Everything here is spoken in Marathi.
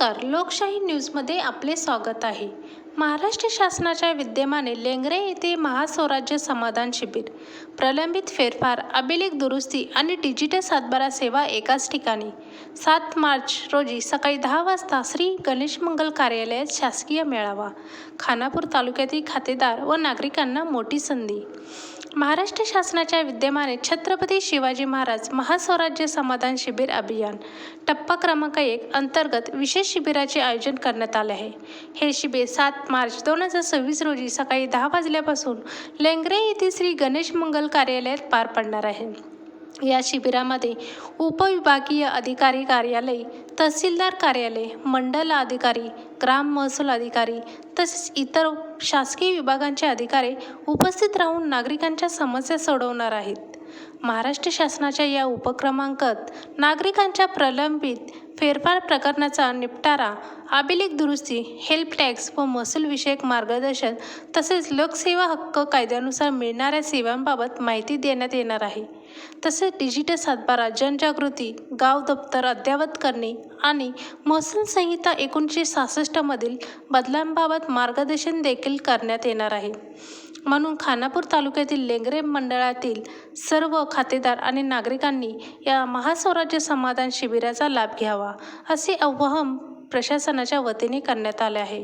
नमस्कार, लोकशाही न्यूजमध्ये आपले स्वागत आहे. महाराष्ट्र शासनाच्या विद्यमाने लेंगरे येथे महास्वराज्य समाधान शिबिर, प्रलंबित फेरफार, अभिलेख दुरुस्ती आणि डिजिटल सातबारा सेवा एकाच ठिकाणी. 7 मार्च रोजी सकाळी 10 वाजता श्री गणेश मंगल कार्यालयात शासकीय मेळावा. खानापूर तालुक्यातील खातेदार व नागरिकांना मोठी संधी. महाराष्ट्र शासनाच्या विद्यमाने छत्रपती शिवाजी महाराज महास्वराज्य समाधान शिबिर अभियान टप्पा क्रमांक 1 अंतर्गत विशेष शिबिराचे आयोजन करण्यात आले आहे. हे शिबिर 7 मार्च 2026 रोजी सकाळी 10 वाजल्यापासून लेंगरे येथील श्री गणेश मंगल कार्यालयात पार पडणार आहे. या शिबिरामध्ये उपविभागीय अधिकारी कार्यालय, तहसीलदार कार्यालय, मंडल अधिकारी, ग्राम महसूल अधिकारी तसेच इतर शासकीय विभागांचे अधिकारी उपस्थित राहून नागरिकांच्या समस्या सोडवणार आहेत. महाराष्ट्र शासनाच्या या उपक्रमांतर्गत नागरिकांच्या प्रलंबित फेरफार प्रकरणाचा निपटारा, अभिलेख दुरुस्ती, हेल्प टॅक्स व महसूल विषयक मार्गदर्शन तसेच लोकसेवा हक्क कायद्यानुसार मिळणाऱ्या सेवांबाबत माहिती देण्यात येणार आहे. तसेच डिजिटल सातबारा, जनजागृती, गाव दप्तर अद्ययावत करणे आणि महसूल संहिता 1966 मधील बदलांबाबत मार्गदर्शन देखील करण्यात येणार आहे. म्हणून खानापूर तालुक्यातील लेंगरे मंडळातील सर्व खातेदार आणि नागरिकांनी या महास्वराज्य समाधान शिबिराचा लाभ घ्यावा, असे आवाहन प्रशासनाच्या वतीने करण्यात आले आहे.